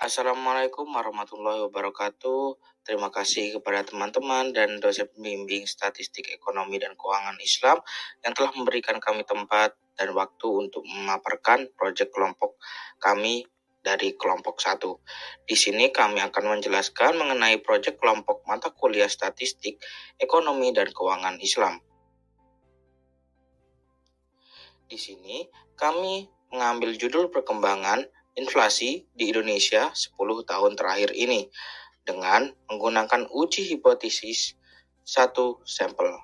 Assalamualaikum warahmatullahi wabarakatuh. Terima kasih kepada teman-teman dan dosen pembimbing Statistik Ekonomi dan Keuangan Islam yang telah memberikan kami tempat dan waktu untuk memaparkan proyek kelompok kami dari kelompok 1. Di sini kami akan menjelaskan mengenai proyek kelompok mata kuliah Statistik Ekonomi dan Keuangan Islam. Di sini kami mengambil judul perkembangan inflasi di Indonesia 10 tahun terakhir ini dengan menggunakan uji hipotesis 1 sampel.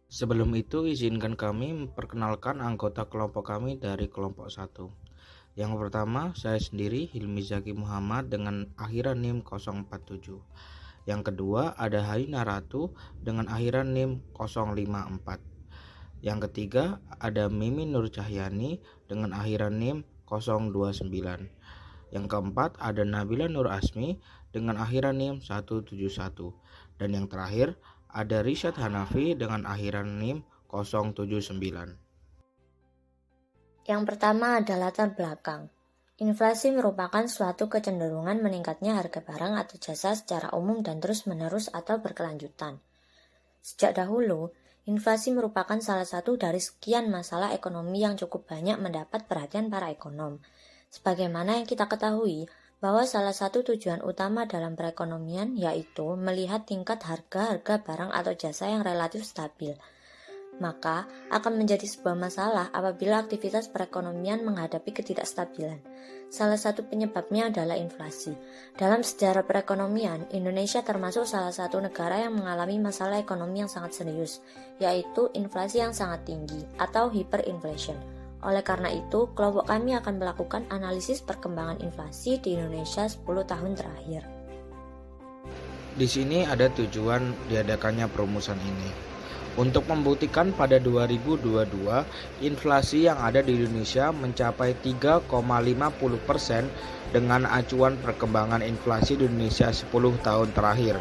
Sebelum itu izinkan kami memperkenalkan anggota kelompok kami dari kelompok 1. Yang pertama, saya sendiri Hilmi Zaki Muhammad dengan akhiran NIM 047. Yang kedua ada Haina Ratu dengan akhiran NIM 054. Yang ketiga ada Mimi Nur Cahyani dengan akhiran NIM 029. Yang keempat ada Nabila Nur Asmi dengan akhiran NIM 171. Dan yang terakhir ada Rishad Hanafi dengan akhiran NIM 079. Yang pertama ada latar belakang. Inflasi merupakan suatu kecenderungan meningkatnya harga barang atau jasa secara umum dan terus-menerus atau berkelanjutan. Sejak dahulu, inflasi merupakan salah satu dari sekian masalah ekonomi yang cukup banyak mendapat perhatian para ekonom. Sebagaimana yang kita ketahui, bahwa salah satu tujuan utama dalam perekonomian yaitu melihat tingkat harga-harga barang atau jasa yang relatif stabil. Maka akan menjadi sebuah masalah apabila aktivitas perekonomian menghadapi ketidakstabilan. Salah satu penyebabnya adalah inflasi. Dalam sejarah perekonomian, Indonesia termasuk salah satu negara yang mengalami masalah ekonomi yang sangat serius, yaitu inflasi yang sangat tinggi atau hyperinflation. Oleh karena itu, kelompok kami akan melakukan analisis perkembangan inflasi di Indonesia 10 tahun terakhir. Di sini ada tujuan diadakannya perumusan ini. Untuk membuktikan pada 2022, inflasi yang ada di Indonesia mencapai 3,50% dengan acuan perkembangan inflasi di Indonesia 10 tahun terakhir.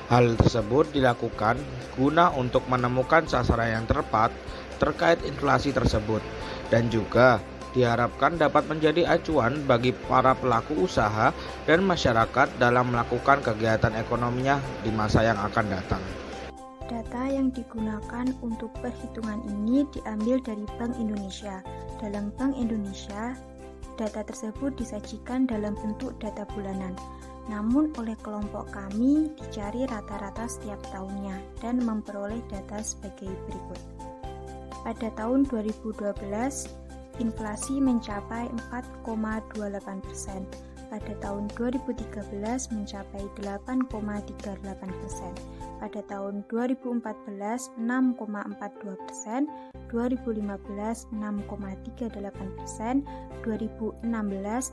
Hal tersebut dilakukan guna untuk menemukan sasaran yang tepat terkait inflasi tersebut dan juga diharapkan dapat menjadi acuan bagi para pelaku usaha dan masyarakat dalam melakukan kegiatan ekonominya di masa yang akan datang. Data yang digunakan untuk perhitungan ini diambil dari Bank Indonesia. Dalam Bank Indonesia, data tersebut disajikan dalam bentuk data bulanan. Namun oleh kelompok kami dicari rata-rata setiap tahunnya dan memperoleh data sebagai berikut. Pada tahun 2012, inflasi mencapai 4,28%. Pada tahun 2013 mencapai 8,38%. Pada tahun 2014 6,42%, 2015 6,38%, 2016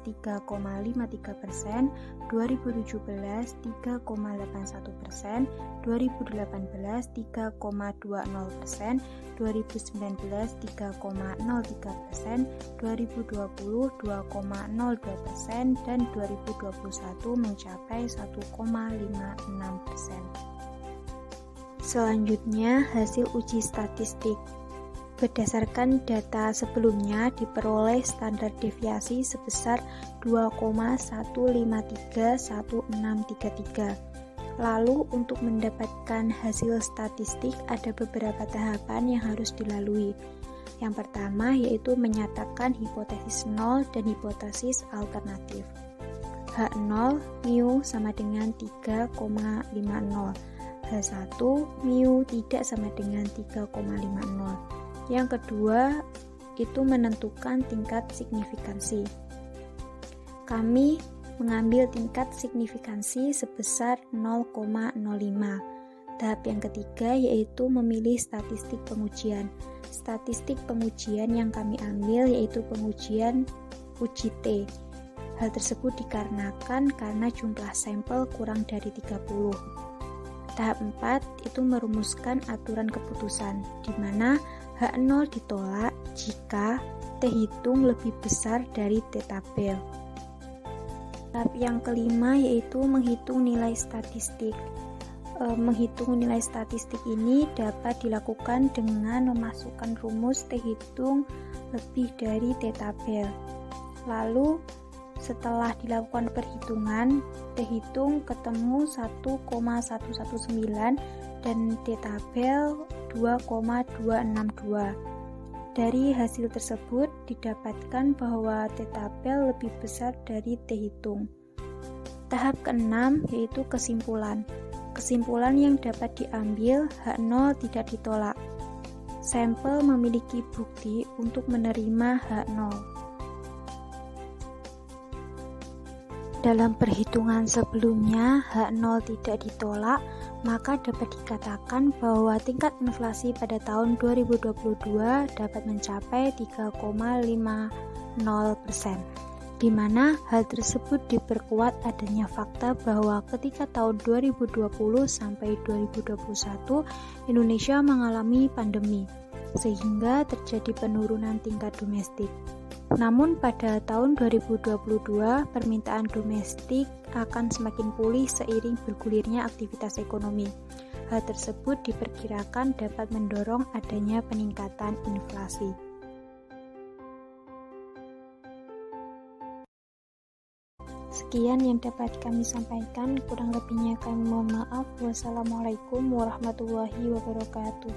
3,53%, 2017 3,81%, 2018 3,20%, 2019 3,03%, 2020 2,02% dan 2021 mencapai 1,56%. Selanjutnya, hasil uji statistik. Berdasarkan data sebelumnya diperoleh standar deviasi sebesar 2,1531633. Lalu untuk mendapatkan hasil statistik ada beberapa tahapan yang harus dilalui. Yang pertama yaitu menyatakan hipotesis 0 dan hipotesis alternatif. H0 mu sama dengan 3,50. H1 mu tidak sama dengan 3,50. Yang kedua itu menentukan tingkat signifikansi. Kami mengambil tingkat signifikansi sebesar 0,05. Tahap yang ketiga yaitu memilih statistik pengujian. Statistik pengujian yang kami ambil yaitu pengujian uji T. Hal tersebut dikarenakan karena jumlah sampel kurang dari 30. Tahap 4 itu merumuskan aturan keputusan, di mana H0 ditolak jika T hitung lebih besar dari T tabel. Tahap yang kelima yaitu menghitung nilai statistik. Menghitung nilai statistik ini dapat dilakukan dengan memasukkan rumus T hitung lebih dari T tabel. Lalu Setelah dilakukan perhitungan, T-hitung ketemu 1,119 dan T-tabel 2,262. Dari hasil tersebut didapatkan bahwa T-tabel lebih besar dari T-hitung. Tahap ke-6 yaitu kesimpulan. Kesimpulan yang dapat diambil, H0 tidak ditolak. Sampel memiliki bukti untuk menerima H0. Dalam perhitungan sebelumnya, H0 tidak ditolak, maka dapat dikatakan bahwa tingkat inflasi pada tahun 2022 dapat mencapai 3,50%, di mana hal tersebut diperkuat adanya fakta bahwa ketika tahun 2020 sampai 2021 Indonesia mengalami pandemi, sehingga terjadi penurunan tingkat domestik. Namun pada tahun 2022 permintaan domestik akan semakin pulih seiring bergulirnya aktivitas ekonomi. Hal tersebut diperkirakan dapat mendorong adanya peningkatan inflasi. Sekian yang dapat kami sampaikan, kurang lebihnya kami mohon maaf. Wassalamualaikum warahmatullahi wabarakatuh.